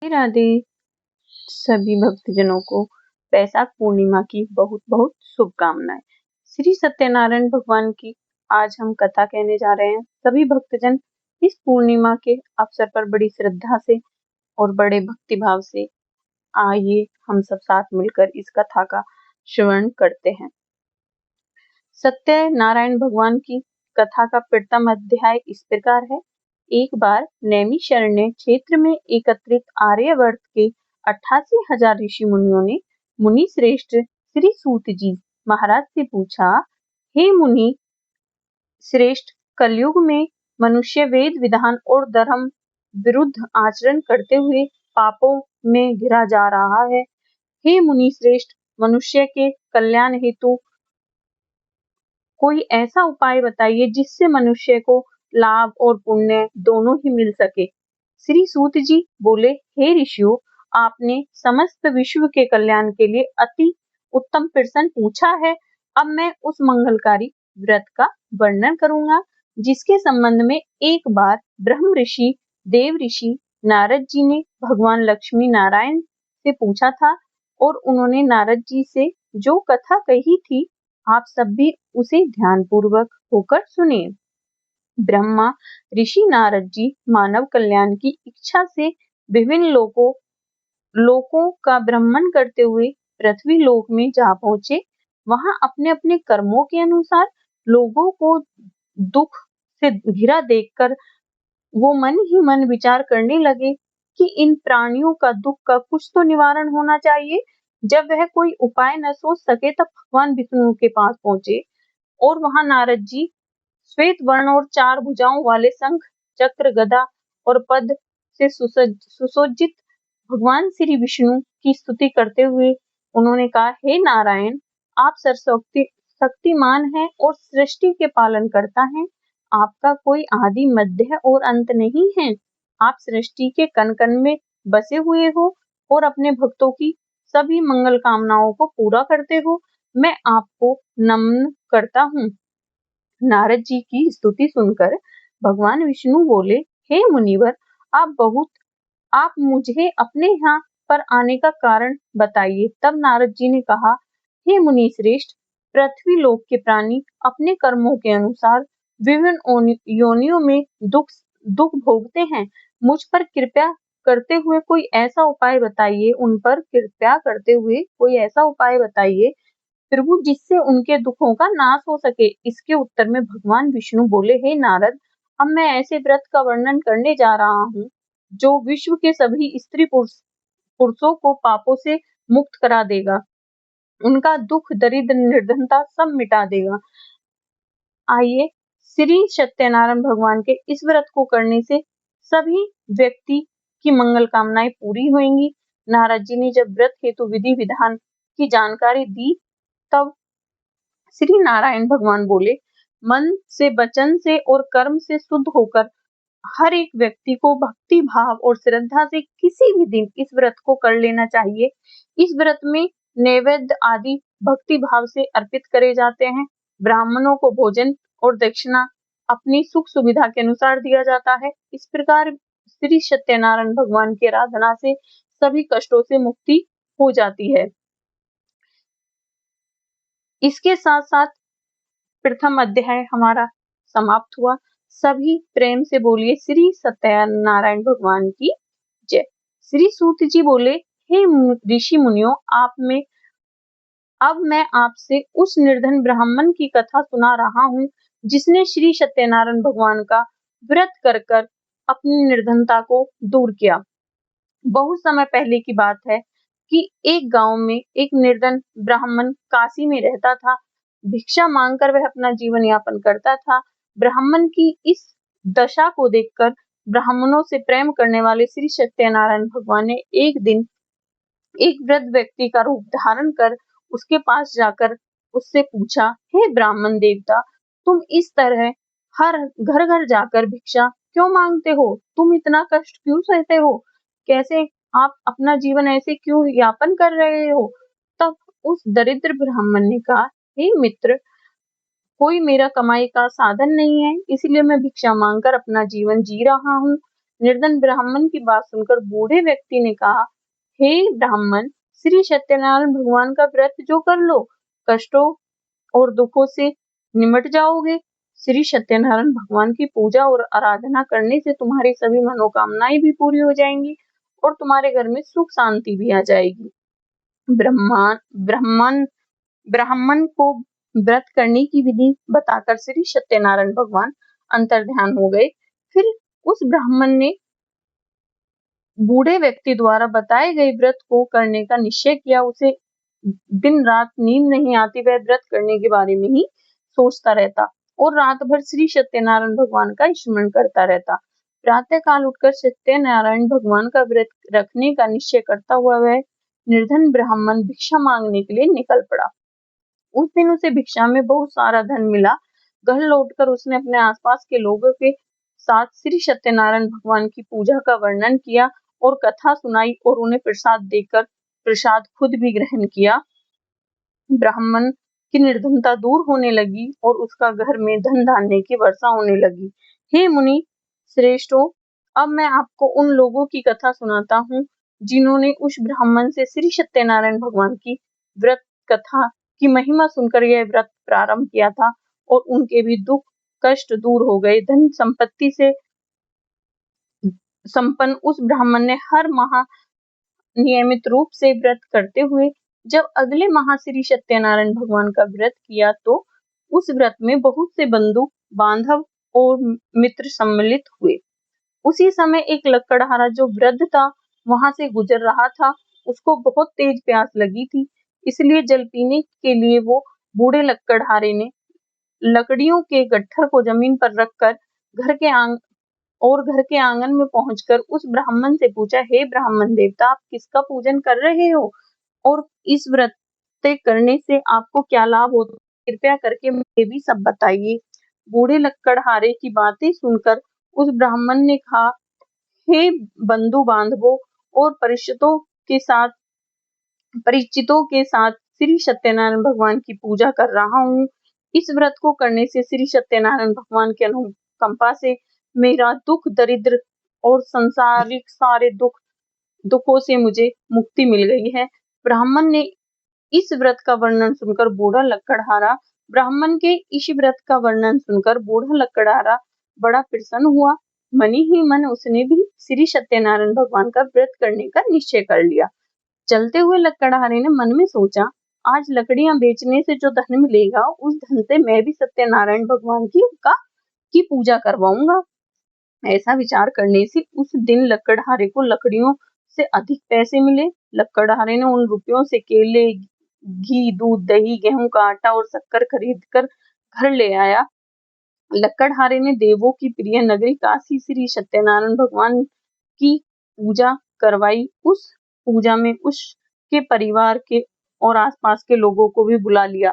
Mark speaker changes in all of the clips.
Speaker 1: राधे। सभी भक्तजनों को वैशाख पूर्णिमा की बहुत बहुत शुभकामनाएं। श्री सत्यनारायण भगवान की आज हम कथा कहने जा रहे हैं। सभी भक्तजन इस पूर्णिमा के अवसर पर बड़ी श्रद्धा से और बड़े भक्ति भाव से आइए हम सब साथ मिलकर इस कथा का श्रवण करते हैं। सत्यनारायण भगवान की कथा का प्रथम अध्याय इस प्रकार है। एक बार नैमिषारण्य क्षेत्र में एकत्रित आर्यवर्त के 88,000 ऋषि मुनियों ने मुनि श्रेष्ठ श्री सूत जी महाराज से पूछा, हे मुनि श्रेष्ठ, कलयुग में मनुष्य वेद विधान और धर्म विरुद्ध आचरण करते हुए पापों में घिरा जा रहा है। हे मुनि श्रेष्ठ, मनुष्य के कल्याण हेतु कोई ऐसा उपाय बताइए जिससे मनुष्य को लाभ और पुण्य दोनों ही मिल सके। श्री सूत जी बोले, हे ऋषियों, आपने समस्त विश्व के कल्याण के लिए अति उत्तम प्रश्न पूछा है। अब मैं उस मंगलकारी व्रत का वर्णन करूंगा जिसके संबंध में एक बार ब्रह्म ऋषि देव ऋषि नारद जी ने भगवान लक्ष्मी नारायण से पूछा था और उन्होंने नारद जी से जो कथा कही थी आप सब भी उसे ध्यानपूर्वक होकर सुनिए। ब्रह्मा ऋषि नारद जी मानव कल्याण की इच्छा से विभिन्न लोकों का भ्रमण करते हुए पृथ्वी लोक में जा पहुंचे। वहां अपने अपने कर्मों के अनुसार लोगों को दुख से घिरा देखकर वो मन ही मन विचार करने लगे कि इन प्राणियों का दुख का कुछ तो निवारण होना चाहिए। जब वह कोई उपाय न सोच सके तब भगवान विष्णु के पास पहुंचे और वहां नारद जी श्वेत वर्ण और 4 भुजाओं वाले शंख चक्र गदा और पद से सुसज्जित भगवान श्री विष्णु की स्तुति करते हुए उन्होंने कहा, हे नारायण, आप शक्तिमान हैं और सृष्टि के पालन करता है। आपका कोई आदि मध्य और अंत नहीं है। आप सृष्टि के कण कण में बसे हुए हो और अपने भक्तों की सभी मंगल कामनाओं को पूरा करते हो। मैं आपको नमन करता हूँ। नारद जी की स्तुति सुनकर भगवान विष्णु बोले, हे मुनिवर, आप मुझे अपने यहाँ पर आने का कारण बताइए। तब नारद जी ने कहा, हे मुनि श्रेष्ठ, पृथ्वी लोक के प्राणी अपने कर्मों के अनुसार विभिन्न योनियों में दुख भोगते हैं। मुझ पर कृपा करते हुए कोई ऐसा उपाय बताइए, उन पर कृपा करते हुए कोई ऐसा उपाय बताइए प्रभु जिससे उनके दुखों का नाश हो सके। इसके उत्तर में भगवान विष्णु बोले, हे नारद, अब मैं ऐसे व्रत का वर्णन करने जा रहा हूँ जो विश्व के सभी स्त्री पुरुषों को पापों से मुक्त करा देगा, उनका दुख दरिद्र निर्धनता सब मिटा देगा। आइए श्री सत्यनारायण भगवान के इस व्रत को करने से सभी व्यक्ति की मंगल कामनाएं पूरी होंगी। नारद जी ने जब व्रत हेतु विधि विधान की जानकारी दी तब श्री नारायण भगवान बोले, मन से, वचन से और कर्म से शुद्ध होकर हर एक व्यक्ति को भक्ति भाव और श्रद्धा से किसी भी दिन इस व्रत को कर लेना चाहिए। इस व्रत में नैवेद्य आदि भक्ति भाव से अर्पित करे जाते हैं। ब्राह्मणों को भोजन और दक्षिणा अपनी सुख सुविधा के अनुसार दिया जाता है। इस प्रकार श्री सत्यनारायण भगवान की आराधना से सभी कष्टों से मुक्ति हो जाती है। इसके साथ साथ प्रथम अध्याय हमारा समाप्त हुआ। सभी प्रेम से बोलिए श्री सत्यनारायण भगवान की जय। श्री सूत जी बोले, हे ऋषि मुनियों, अब मैं आपसे उस निर्धन ब्राह्मण की कथा सुना रहा हूँ जिसने श्री सत्यनारायण भगवान का व्रत कर कर अपनी निर्धनता को दूर किया। बहुत समय पहले की बात है कि एक गांव में एक निर्धन ब्राह्मण काशी में रहता था। भिक्षा मांगकर वह अपना जीवन यापन करता था। ब्राह्मण की इस दशा को देखकर ब्राह्मणों से प्रेम करने वाले श्री सत्यनारायण भगवान ने एक दिन एक वृद्ध व्यक्ति का रूप धारण कर उसके पास जाकर उससे पूछा, हे ब्राह्मण देवता, तुम इस तरह हर घर घर जाकर भिक्षा क्यों मांगते हो? तुम इतना कष्ट क्यों सहते हो? कैसे आप अपना जीवन ऐसे क्यों यापन कर रहे हो? तब उस दरिद्र ब्राह्मण ने कहा, हे मित्र, कोई मेरा कमाई का साधन नहीं है, इसलिए मैं भिक्षा मांगकर अपना जीवन जी रहा हूँ। निर्धन ब्राह्मण की बात सुनकर बूढ़े व्यक्ति ने कहा, हे ब्राह्मण, श्री सत्यनारायण भगवान का व्रत जो कर लो, कष्टों और दुखों से निमट जाओगे। श्री सत्यनारायण भगवान की पूजा और आराधना करने से तुम्हारी सभी मनोकामनाएं भी पूरी हो जाएंगी और तुम्हारे घर में सुख शांति भी आ जाएगी। ब्राह्मण ब्राह्मण को व्रत करने की विधि बताकर श्री सत्यनारायण भगवान अंतर्ध्यान हो गए। फिर उस ब्राह्मण ने बूढ़े व्यक्ति द्वारा बताए गए व्रत को करने का निश्चय किया। उसे दिन रात नींद नहीं आती, वह व्रत करने के बारे में ही सोचता रहता और रात भर श्री सत्यनारायण भगवान का स्मरण करता रहता। प्रातः काल उठकर सत्यनारायण भगवान का व्रत रखने का निश्चय करता हुआ वह निर्धन ब्राह्मण भिक्षा मांगने के लिए निकल पड़ा। उस दिन उसे भिक्षा में बहुत सारा धन मिला। घर लौटकर उसने अपने आसपास के लोगों के साथ श्री सत्यनारायण भगवान की पूजा का वर्णन किया और कथा सुनाई और उन्हें प्रसाद देकर प्रसाद खुद भी ग्रहण किया। ब्राह्मण की निर्धनता दूर होने लगी और उसका घर में धन धान्य की वर्षा होने लगी। हे मुनि श्रेष्ठों, अब मैं आपको उन लोगों की कथा सुनाता हूँ जिन्होंने उस ब्राह्मण से श्री सत्यनारायण भगवान की व्रत कथा की महिमा सुनकर यह व्रत प्रारंभ किया था और उनके भी दुख कष्ट दूर हो गए। धन संपत्ति से संपन्न उस ब्राह्मण ने हर माह नियमित रूप से व्रत करते हुए जब अगले माह श्री सत्यनारायण भगवान का व्रत किया तो उस व्रत में बहुत से बंधु बांधव और मित्र सम्मिलित हुए। उसी समय एक लकड़हारा जो वृद्ध था वहां से गुजर रहा था। उसको बहुत तेज प्यास लगी थी, इसलिए जल पीने के लिए वो बूढ़े लकड़हारे ने लकड़ियों के गट्ठर को जमीन पर रखकर घर के आंगन में पहुंचकर उस ब्राह्मण से पूछा, हे ब्राह्मण देवता, आप किसका पूजन कर रहे हो और इस व्रत करने से आपको क्या लाभ होता है? कृपया करके मुझे भी सब बताइए। बूढ़े लकड़हारे की बातें सुनकर उस ब्राह्मण ने कहा, हे बंधु बांधवों और परिचितों के साथ श्री सत्यनारायण भगवान की पूजा कर रहा हूँ। इस व्रत को करने से श्री सत्यनारायण भगवान के अनुकंपा से मेरा दुख दरिद्र और संसारिक सारे दुखों से मुझे मुक्ति मिल गई है। ब्राह्मण ने इस व्रत का वर्णन सुनकर बूढ़ा लकड़हारा बड़ा प्रसन्न हुआ। मन ही मन उसने भी श्री सत्यनारायण भगवान का व्रत करने का निश्चय कर लिया। चलते हुए लकड़हारे ने मन में सोचा, आज लकड़ियां बेचने से जो धन मिलेगा उस धन से मैं भी सत्यनारायण भगवान की पूजा करवाऊंगा। ऐसा विचार करने से उस दिन लकड़हारे को लकड़ियों से अधिक पैसे मिले। लकड़हारे ने उन रुपयों से केले, घी, दूध, दही, गेहूं का आटा और शक्कर खरीद कर घर ले आया। लकड़हारे ने देवों की प्रिय नगरी काशी श्री सत्यनारायण भगवान की पूजा करवाई। उस पूजा में उसके परिवार के और आसपास के लोगों को भी बुला लिया।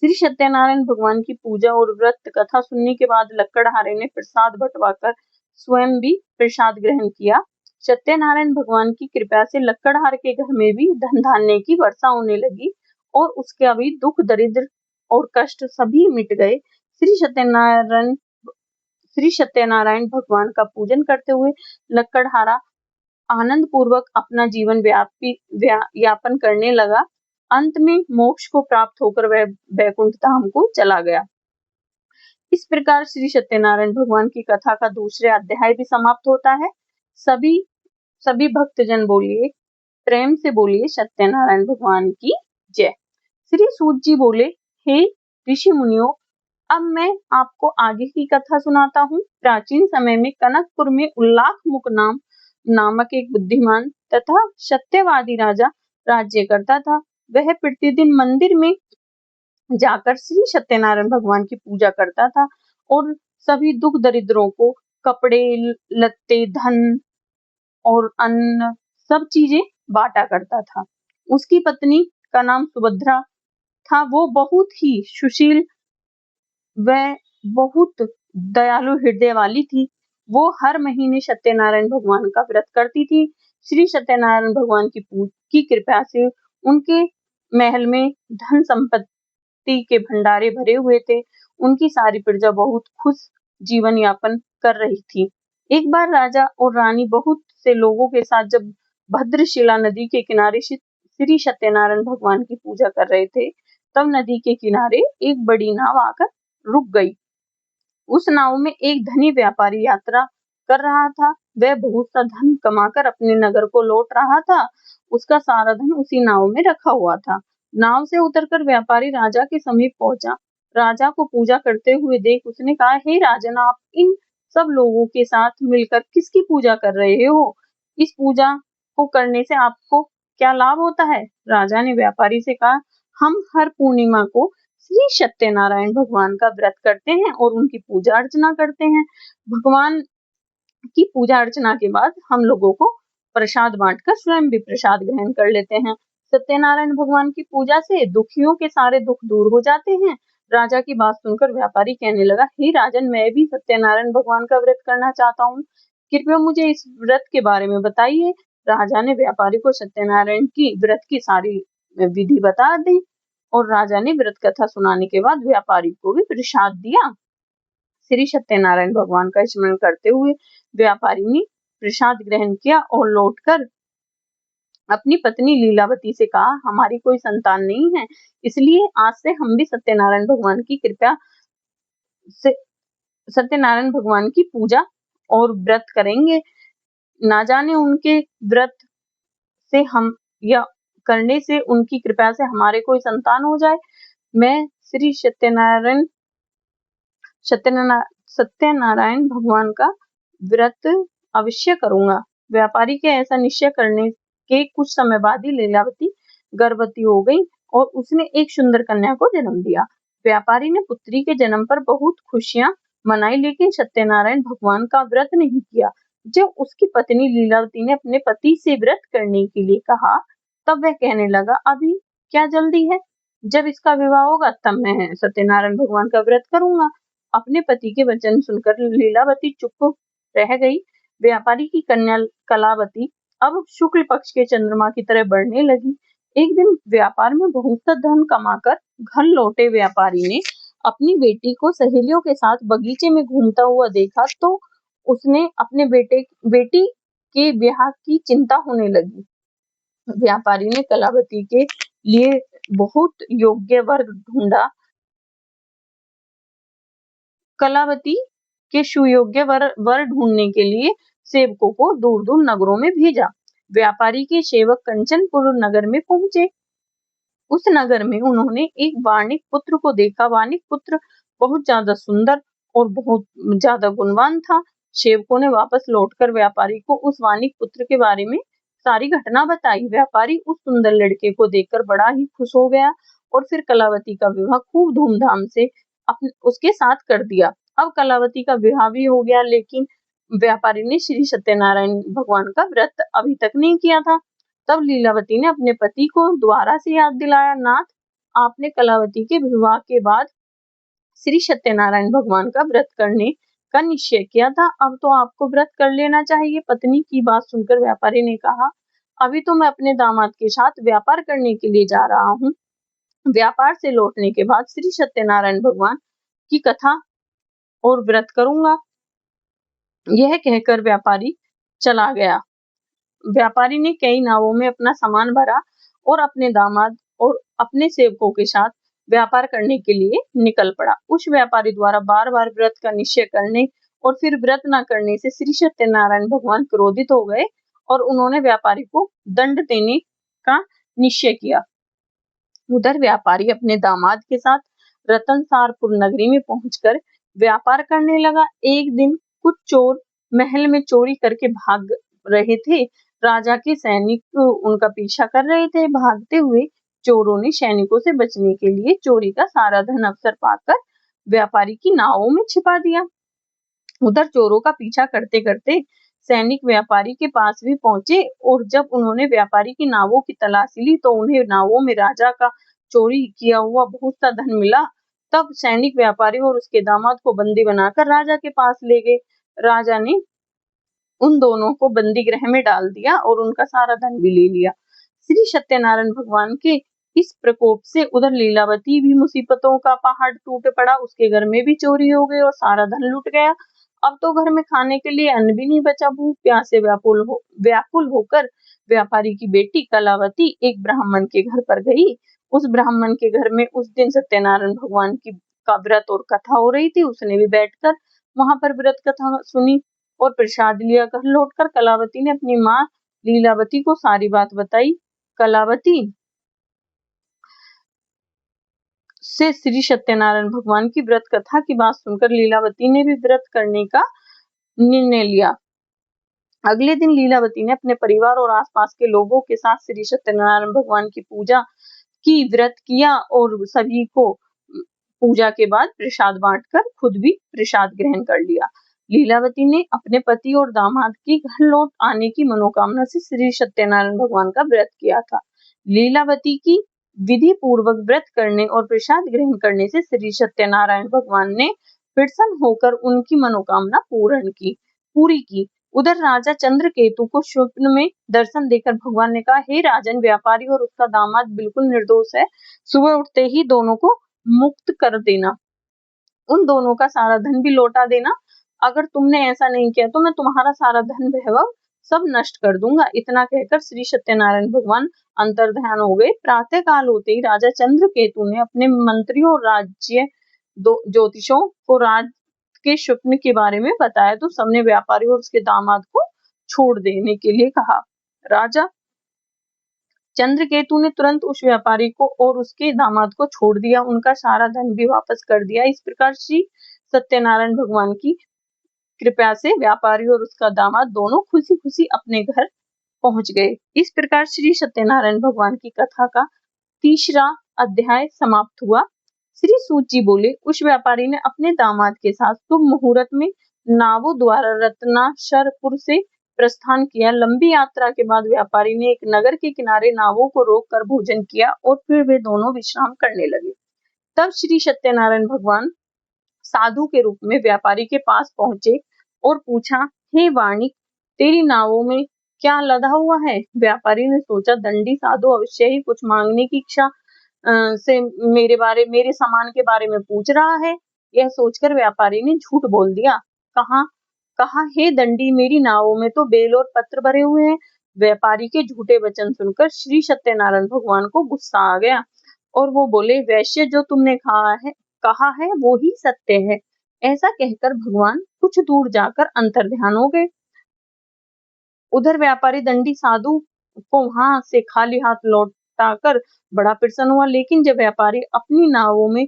Speaker 1: श्री सत्यनारायण भगवान की पूजा और व्रत कथा सुनने के बाद लकड़हारे ने प्रसाद बंटवाकर स्वयं भी प्रसाद ग्रहण किया। सत्यनारायण भगवान की कृपा से लकड़हारे के घर में भी धन धान्य की वर्षा होने लगी और उसके अभी दुख दरिद्र और कष्ट सभी मिट गए। श्री सत्यनारायण भगवान का पूजन करते हुए लकड़हारा आनंद पूर्वक अपना जीवन यापन करने लगा। अंत में मोक्ष को प्राप्त होकर वह वैकुंठ धाम को चला गया। इस प्रकार श्री सत्यनारायण भगवान की कथा का दूसरा अध्याय भी समाप्त होता है। सभी भक्तजन बोलिए, प्रेम से बोलिए, सत्यनारायण भगवान की जय। श्री सूत जी बोले, हे ऋषि मुनियों, अब मैं आपको आगे की कथा सुनाता हूँ। प्राचीन समय में कनकपुर में उल्लाखमुख नामक एक बुद्धिमान तथा सत्यवादी राजा राज्य करता था। वह प्रतिदिन मंदिर में जाकर श्री सत्यनारायण भगवान की पूजा करता था और सभी दुख दरिद्रों को कपड़े, लत्ते, धन और अन्न सब चीजें बांटा करता था। उसकी पत्नी का नाम सुभद्रा था। वो बहुत ही सुशील व बहुत दयालु हृदय वाली थी। वो हर महीने सत्यनारायण भगवान का व्रत करती थी। श्री सत्यनारायण भगवान की कृपा से उनके महल में धन संपत्ति के भंडारे भरे हुए थे। उनकी सारी प्रजा बहुत खुश जीवन यापन कर रही थी। एक बार राजा और रानी बहुत से लोगों के साथ जब भद्रशिला नदी के किनारे श्री सत्यनारायण भगवान की पूजा कर रहे थे, तब नदी के किनारे एक बड़ी नाव आकर रुक गई। उस नाव में एक धनी व्यापारी यात्रा कर रहा था। वह बहुत सा धन कमाकर अपने नगर को लौट रहा था। उसका सारा धन उसी नाव में रखा हुआ था। नाव से उतरकर व्यापारी राजा के समीप पहुंचा। राजा को पूजा करते हुए देख उसने कहा, हे राजन, आप इन सब लोगों के साथ मिलकर किसकी पूजा कर रहे हो? इस पूजा को करने से आपको क्या लाभ होता है? राजा ने व्यापारी से कहा, हम हर पूर्णिमा को श्री सत्यनारायण भगवान का व्रत करते हैं और उनकी पूजा अर्चना करते हैं। भगवान की पूजा अर्चना के बाद हम लोगों को प्रसाद बांटकर स्वयं भी प्रसाद ग्रहण कर लेते हैं। सत्यनारायण भगवान की पूजा से दुखियों के सारे दुख दूर हो जाते हैं। राजा की बात सुनकर व्यापारी कहने लगा, हे राजन, मैं भी सत्यनारायण भगवान का व्रत करना चाहता हूँ। कृपया मुझे इस व्रत के बारे में बताइए। राजा ने व्यापारी को सत्यनारायण की व्रत की सारी विधि बता दी और राजा ने व्रत कथा सुनाने के बाद व्यापारी को भी प्रसाद दिया। श्री सत्यनारायण भगवान का स्मरण करते हुए व्यापारी ने प्रसाद ग्रहण किया और लौटकर अपनी पत्नी लीलावती से कहा, हमारी कोई संतान नहीं है, इसलिए आज से हम भी सत्यनारायण भगवान की कृपा से सत्यनारायण भगवान की पूजा और व्रत करेंगे। ना जाने उनके व्रत से हम या करने से उनकी कृपा से हमारे कोई संतान हो जाए। मैं श्री सत्यनारायण भगवान का व्रत अवश्य करूंगा। व्यापारी के ऐसा निश्चय करने के कुछ समय बाद ही लीलावती गर्भवती हो गई और उसने एक सुंदर कन्या को जन्म दिया। व्यापारी ने पुत्री के जन्म पर बहुत खुशियां मनाई, लेकिन सत्यनारायण भगवान का व्रत नहीं किया। जब उसकी पत्नी लीलावती ने अपने पति से व्रत करने के लिए कहा, तब वह कहने लगा, अभी क्या जल्दी है? जब इसका विवाह होगा तब मैं सत्यनारायण भगवान का व्रत करूंगा। अपने पति के वचन सुनकर लीलावती चुप रह गई। व्यापारी की कन्या कलावती अब शुक्ल पक्ष के चंद्रमा की तरह बढ़ने लगी। एक दिन व्यापार में बहुत सा धन कमाकर घर लौटे व्यापारी ने अपनी बेटी को सहेलियों के साथ बगीचे में घूमता हुआ देखा, तो उसने अपने बेटी के ब्याह की चिंता होने लगी। व्यापारी ने कलावती के लिए बहुत योग्य वर ढूंढा। कलावती के सुयोग्य वर ढूंढने के लिए सेवकों को दूर दूर नगरों में भेजा। व्यापारी के सेवक कंचनपुर नगर में पहुंचे। उस नगर में उन्होंने एक वाणिक पुत्र को देखा। वाणिक पुत्र बहुत ज्यादा सुंदर और बहुत ज्यादा गुणवान था। सेवकों ने वापस लौटकर व्यापारी को उस वाणिक पुत्र के बारे में सारी घटना बताई। व्यापारी उस सुंदर लड़के को देखकर बड़ा ही खुश हो गया और फिर कलावती का विवाह खूब धूमधाम से उसके साथ कर दिया। अब कलावती का विवाह भी हो गया, लेकिन व्यापारी ने श्री सत्यनारायण भगवान का व्रत अभी तक नहीं किया था। तब लीलावती ने अपने पति को दोबारा से याद दिलाया, नाथ, आपने कलावती के विवाह के बाद श्री सत्यनारायण भगवान का व्रत करने का निश्चय किया था, अब तो आपको व्रत कर लेना चाहिए। पत्नी की बात सुनकर व्यापारी ने कहा, अभी तो मैं अपने दामाद के साथ व्यापार करने के लिए जा रहा हूँ। व्यापार से लौटने के बाद श्री सत्यनारायण भगवान की कथा और व्रत करूंगा। यह कहकर व्यापारी चला गया। व्यापारी ने कई नावों में अपना सामान भरा और अपने दामाद और अपने सेवकों के साथ व्यापार करने के लिए निकल पड़ा। उस व्यापारी द्वारा बार बार व्रत का निश्चय करने और फिर व्रत न करने से श्री सत्यनारायण भगवान क्रोधित हो गए और उन्होंने व्यापारी को दंड देने का निश्चय किया। उधर व्यापारी अपने दामाद के साथ रतनसारपुर नगरी में पहुंचकर व्यापार करने लगा। एक दिन कुछ चोर महल में चोरी करके भाग रहे थे। राजा के सैनिक उनका पीछा कर रहे थे। भागते हुए चोरों ने सैनिकों से बचने के लिए चोरी का सारा धन अवसर पाकर व्यापारी की नावों में छिपा दिया। उधर चोरों का पीछा करते करते सैनिक व्यापारी के पास भी पहुंचे और जब उन्होंने व्यापारी की नावों की तलाशी ली तो उन्हें नावों में राजा का चोरी किया हुआ बहुत सा धन मिला। तब सैनिक व्यापारी और उसके दामाद को बंदी बनाकर राजा के पास ले गए। राजा ने उन दोनों को बंदी गृह में डाल दिया और उनका सारा धन भी ले लिया। श्री सत्यनारायण भगवान के इस प्रकोप से उधर लीलावती भी मुसीबतों का पहाड़ टूट पड़ा। उसके घर में भी चोरी हो गई और सारा धन लुट गया। अब तो घर में खाने के लिए अन्न भी नहीं बचा। भूख प्यास से व्याकुल होकर व्यापारी की बेटी कलावती एक ब्राह्मण के घर पर गई। उस ब्राह्मण के घर में उस दिन सत्यनारायण भगवान का व्रत और कथा हो रही थी। उसने भी बैठकर वहां पर व्रत कथा सुनी और प्रसाद लिया। घर लौटकर कलावती ने अपनी माँ लीलावती को सारी बात बताई। कलावती से श्री सत्यनारायण भगवान की व्रत कथा की बात सुनकर लीलावती ने भी व्रत करने का निर्णय लिया। अगले दिन लीलावती ने अपने परिवार और आसपास के लोगों के साथ श्री सत्यनारायण भगवान की पूजा की, व्रत किया और सभी को पूजा के बाद प्रसाद बांटकर खुद भी प्रसाद ग्रहण कर लिया। लीलावती ने अपने पति और दामाद की घर लौट आने की मनोकामना से श्री सत्यनारायण भगवान का व्रत किया था। लीलावती की विधि पूर्वक व्रत करने और प्रसाद ग्रहण करने से श्री सत्यनारायण भगवान ने प्रसन्न होकर उनकी मनोकामना पूरी की। उधर राजा चंद्रकेतु को स्वप्न में दर्शन देकर भगवान ने कहा, हे राजन, व्यापारी और उसका दामाद बिल्कुल निर्दोष है। सुबह उठते ही दोनों को मुक्त कर देना, उन दोनों का सारा धन भी लौटा देना। अगर तुमने ऐसा नहीं किया तो मैं तुम्हारा सारा धन वैभव सब नष्ट कर दूंगा। इतना कहकर श्री सत्यनारायण भगवान अंतर्ध्यान हो गए। प्रातः काल होते ही राजा चंद्रकेतु ने अपने मंत्रियों और राज्य ज्योतिषों को राज के स्वप्न के बारे में बताया तो सबने व्यापारी और उसके दामाद को छोड़ देने के लिए कहा। राजा चंद्रकेतु ने तुरंत उस व्यापारी को और उसके दामाद को छोड़ दिया, उनका सारा धन भी वापस कर दिया। इस प्रकार श्री सत्यनारायण भगवान की कृपया से व्यापारी और उसका दामाद दोनों खुशी खुशी अपने घर पहुंच गए। इस प्रकार श्री सत्यनारायण भगवान की कथा का तीसरा अध्याय समाप्त हुआ। श्री सूत जी बोले, उस व्यापारी ने अपने दामाद के साथ शुभ मुहूर्त में नावों द्वारा रत्नाशरपुर से प्रस्थान किया। लंबी यात्रा के बाद व्यापारी ने एक नगर के किनारे नावों को रोककर भोजन किया और फिर वे दोनों विश्राम करने लगे। तब श्री सत्यनारायण भगवान साधु के रूप में व्यापारी के पास पहुंचे और पूछा, हे वाणिक, तेरी नावों में क्या लदा हुआ है? व्यापारी ने सोचा, दंडी साधु अवश्य ही कुछ मांगने की इच्छा से मेरे सामान के बारे में पूछ रहा है। यह सोचकर व्यापारी ने झूठ बोल दिया। कहा, हे दंडी, मेरी नावों में तो बेल और पत्र भरे हुए हैं। व्यापारी के झूठे वचन सुनकर श्री सत्यनारायण भगवान को गुस्सा आ गया और वो बोले, वैश्य, जो तुमने कहा है वो ही सत्य है। ऐसा कहकर भगवान कुछ दूर जाकर अंतर्ध्यान हो गए। उधर व्यापारी दंडी साधु को वहां से खाली हाथ लौटाकर बड़ा प्रसन्न हुआ, लेकिन जब व्यापारी अपनी नावों में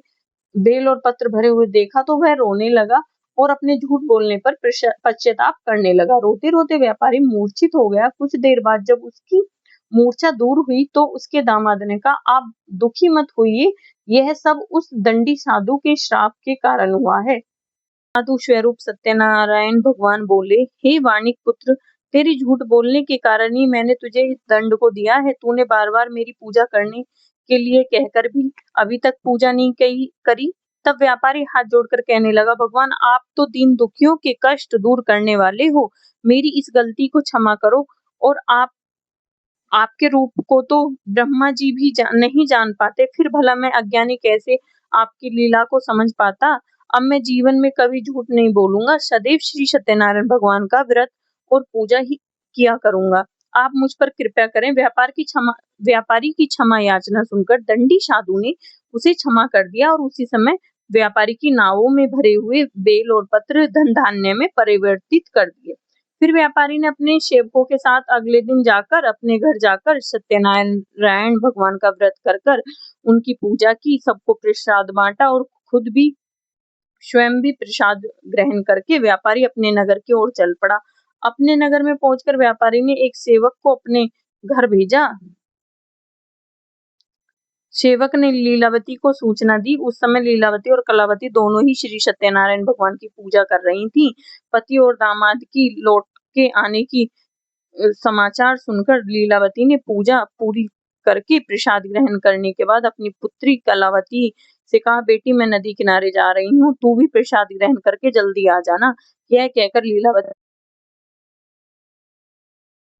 Speaker 1: बेल और पत्र भरे हुए देखा तो वह रोने लगा और अपने झूठ बोलने पर पश्चाताप करने लगा। रोते रोते व्यापारी मूर्छित हो गया। कुछ देर बाद जब उसकी मूर्छा दूर हुई तो उसके दामाद ने कहा, आप दुखी मत होइए, यह सब उस दंडी साधु के श्राप के कारण हुआ है। साधु स्वरूप सत्यनारायण भगवान बोले, हे वाणिक पुत्र, तेरी झूठ बोलने के कारण ही मैंने तुझे इस दंड को दिया है। तूने बार बार मेरी पूजा करने के लिए कहकर भी अभी तक पूजा नहीं करी। तब व्यापारी हाथ जोड़कर कहने लगा, भगवान, आप तो दीन दुखियों के कष्ट दूर करने वाले हो, मेरी इस गलती को क्षमा करो। और आपके रूप को तो ब्रह्मा जी भी नहीं जान पाते, फिर भला मैं अज्ञानी कैसे आपकी लीला को समझ पाता। अब मैं जीवन में कभी झूठ नहीं बोलूंगा, सदैव श्री सत्यनारायण भगवान का व्रत और पूजा ही किया करूंगा। आप मुझ पर कृपया करें। व्यापारी की क्षमा याचना सुनकर दंडी साधु ने उसे क्षमा कर दिया और उसी समय व्यापारी की नावों में भरे हुए बेल और पत्र धन धान्य में परिवर्तित कर दिए। फिर व्यापारी ने अपने सेवकों के साथ अगले दिन अपने घर जाकर सत्यनारायण भगवान का व्रत कर उनकी पूजा की, सबको प्रसाद बांटा और खुद भी स्वयं भी प्रसाद ग्रहण करके व्यापारी अपने नगर की ओर चल पड़ा। अपने नगर में पहुंचकर व्यापारी ने एक सेवक को अपने घर भेजा। सेवक ने लीलावती को सूचना दी। उस समय लीलावती और कलावती दोनों ही श्री सत्यनारायण भगवान की पूजा कर रही थीं। पति और दामाद की लौट के आने की समाचार सुनकर लीलावती ने पूजा पूरी करके प्रसाद ग्रहण करने के बाद अपनी पुत्री कलावती से कहा, बेटी, मैं नदी किनारे जा रही हूँ, तू भी प्रसाद ग्रहण करके जल्दी आ जाना। यह कहकर लीलावती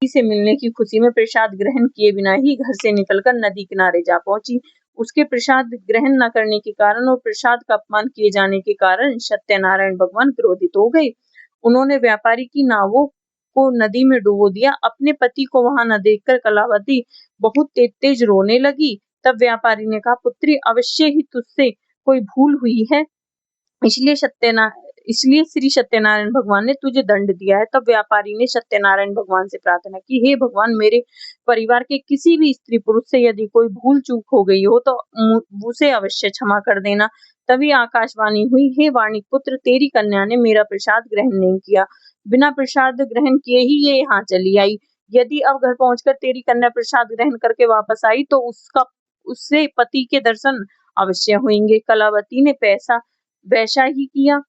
Speaker 1: से मिलने की खुशी में प्रसाद ग्रहण किए बिना ही घर से निकलकर नदी किनारे जा पहुंची। उसके प्रसाद ग्रहण न करने के कारण और प्रसाद का अपमान किए जाने के कारण सत्यनारायण भगवान क्रोधित हो गए। उन्होंने व्यापारी की नावों को नदी में डुबो दिया। अपने पति को वहां न देखकर कलावती बहुत तेज रोने लगी। तब व्यापारी ने कहा, पुत्री, अवश्य ही तुझसे कोई भूल हुई है, इसलिए श्री सत्यनारायण भगवान ने तुझे दंड दिया है। तब व्यापारी ने सत्यनारायण भगवान से प्रार्थना की, हे भगवान, मेरे परिवार के किसी भी स्त्री पुरुष से यदि कोई भूल चूक हो गई हो तो उसे अवश्य क्षमा कर देना। तभी आकाशवाणी हुई, हे वाणी पुत्र, तेरी कन्या ने मेरा प्रसाद ग्रहण नहीं किया, बिना प्रसाद ग्रहण किए ही ये यहाँ चली आई। यदि अब घर पहुंचकर तेरी कन्या प्रसाद ग्रहण करके वापस आई तो उससे पति के दर्शन अवश्य होंगे। कलावती ने वैसा ही किया।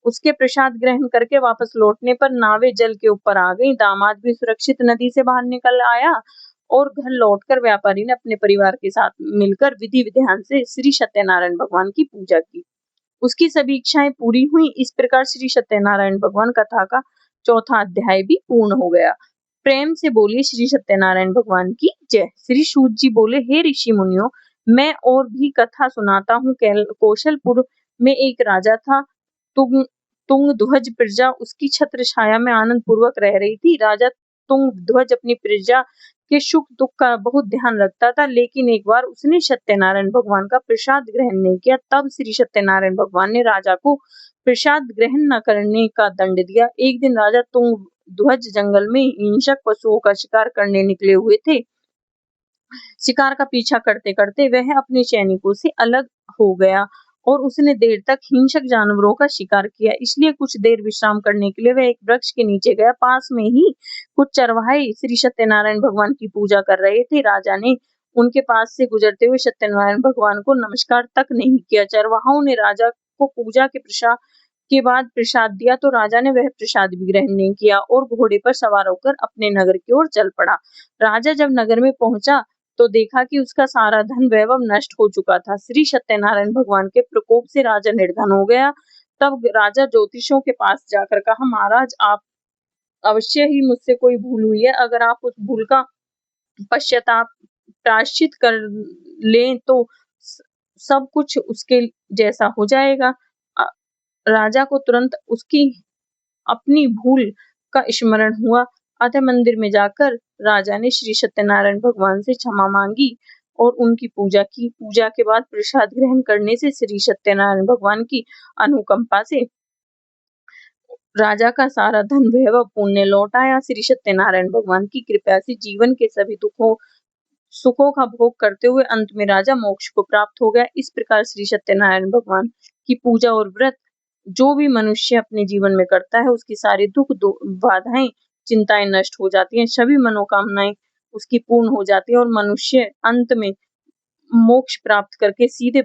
Speaker 1: उसके प्रसाद ग्रहण करके वापस लौटने पर नावें जल के ऊपर आ गईं। दामाद भी सुरक्षित नदी से बाहर निकल आया और घर लौटकर व्यापारी ने अपने परिवार के साथ मिलकर विधि विधान से श्री सत्यनारायण भगवान की पूजा की। उसकी सभी इच्छाएं पूरी हुई। इस प्रकार श्री सत्यनारायण भगवान कथा का चौथा अध्याय भी पूर्ण हो गया। प्रेम से बोलिए श्री सत्यनारायण भगवान की जय। श्री सूत जी बोले, हे ऋषि मुनियों, मैं और भी कथा सुनाता हूँ। कौशलपुर में एक राजा था। तुंगध्वज प्रजा उसकी छत्र छाया में आनंद पूर्वक रह रही थी। राजा तुंगध्वज अपनी प्रजा के सुख दुख का बहुत ध्यान रखता था, लेकिन एक बार उसने सत्यनारायण भगवान का प्रसाद ग्रहण नहीं किया। तब श्री सत्यनारायण भगवान ने राजा को प्रसाद ग्रहण न करने का दंड दिया। एक दिन राजा तुंगध्वज जंगल में हिंसक पशुओं का शिकार करने निकले हुए थे। शिकार का पीछा करते करते वह अपने सैनिकों से अलग हो गया और उसने देर तक हिंसक जानवरों का शिकार किया। इसलिए कुछ देर विश्राम करने के लिए वह एक वृक्ष के नीचे गया। पास में ही कुछ चरवाहे श्री सत्यनारायण भगवान की पूजा कर रहे थे। राजा ने उनके पास से गुजरते हुए सत्यनारायण भगवान को नमस्कार तक नहीं किया। चरवाहों ने राजा को पूजा के बाद प्रसाद दिया तो राजा ने वह प्रसाद भी ग्रहण नहीं किया और घोड़े पर सवार होकर अपने नगर की ओर चल पड़ा। राजा जब नगर में पहुंचा तो देखा कि उसका सारा धन वैभव नष्ट हो चुका था। श्री सत्यनारायण भगवान के प्रकोप से राजा निर्धन हो गया। तब राजा ज्योतिषियों के पास जाकर कहा, महाराज, आप अवश्य ही मुझसे कोई भूल हुई है। अगर आप उस भूल का पश्चाताप प्रायश्चित कर लें तो सब कुछ उसके जैसा हो जाएगा। राजा को तुरंत उसकी अपनी भूल का स्मरण हुआ। अतः मंदिर में जाकर राजा ने श्री सत्यनारायण भगवान से क्षमा मांगी और उनकी पूजा की। पूजा के बाद प्रसाद ग्रहण करने से श्री सत्यनारायण भगवान की अनुकंपा से राजा का सारा धन वैभव पुण्य लौट आया। श्री सत्यनारायण भगवान की कृपा से जीवन के सभी सुखों का भोग करते हुए अंत में राजा मोक्ष को प्राप्त हो गया। इस प्रकार श्री सत्यनारायण भगवान की पूजा और व्रत जो भी मनुष्य अपने जीवन में करता है, उसकी सारी बाधाएं, चिंताएं नष्ट हो जाती हैं, सभी मनोकामनाएं उसकी पूर्ण हो जाती है और मनुष्य अंत में मोक्ष प्राप्त करके सीधे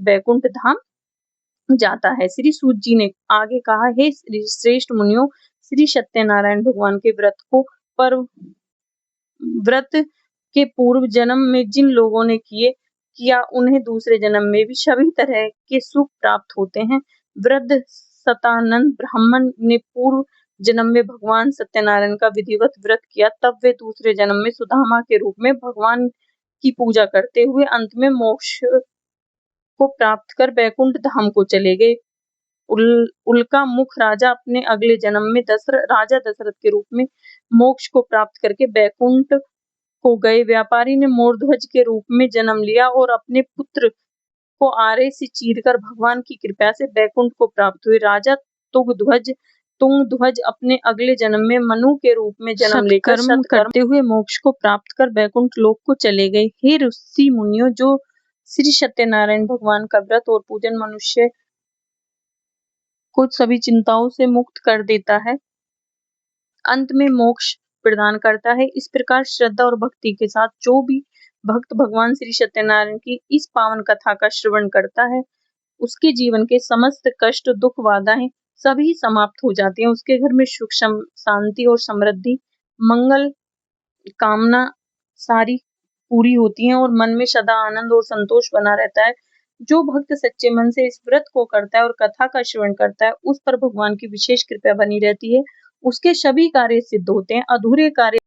Speaker 1: वैकुंठ धाम जाता है। श्री सूत जी ने आगे कहा, हे श्रेष्ठ मुनियों, श्री सत्यनारायण भगवान के व्रत के पूर्व जन्म में जिन लोगों ने किया उन्हें दूसरे जन्म में भी सभी तरह के सुख प्राप्त होते हैं। वृद्ध सतानंद ब्राह्मण ने पूर्व जन्म में भगवान सत्यनारायण का विधिवत व्रत किया। तब वे दूसरे जन्म में सुदामा के रूप में भगवान की पूजा करते हुए अंत में मोक्ष को प्राप्त कर वैकुंठ धाम को चले गए। उल्का मुख राजा अपने अगले जन्म में राजा दशरथ के रूप में मोक्ष को प्राप्त करके वैकुंठ को गए। व्यापारी ने मोरध्वज के रूप में जन्म लिया और अपने पुत्र को आरे से चीरकर भगवान की कृपा से वैकुंठ को प्राप्त हुए। राजा तुंगध्वज अपने अगले जन्म में मनु के रूप में जन्म लेकर सत्कर्म करते हुए मोक्ष को प्राप्त कर वैकुंठ लोक को चले गए। हे ऋषि मुनियों, जो श्री सत्यनारायण भगवान का व्रत और पूजन मनुष्य को सभी चिंताओं से मुक्त कर देता है, अंत में मोक्ष प्रदान करता है। इस प्रकार श्रद्धा और भक्ति के साथ जो भी भक्त भगवान श्री सत्यनारायण की इस पावन कथा का श्रवण करता है, उसके जीवन के समस्त कष्ट, दुख, बाधाएं सभी समाप्त हो जाती हैं। उसके घर में सुख, शांति और समृद्धि, मंगल कामना सारी पूरी होती हैं और मन में सदा आनंद और संतोष बना रहता है। जो भक्त सच्चे मन से इस व्रत को करता है और कथा का श्रवण करता है, उस पर भगवान की विशेष कृपा बनी रहती है। उसके सभी कार्य सिद्ध होते हैं। अधूरे कार्य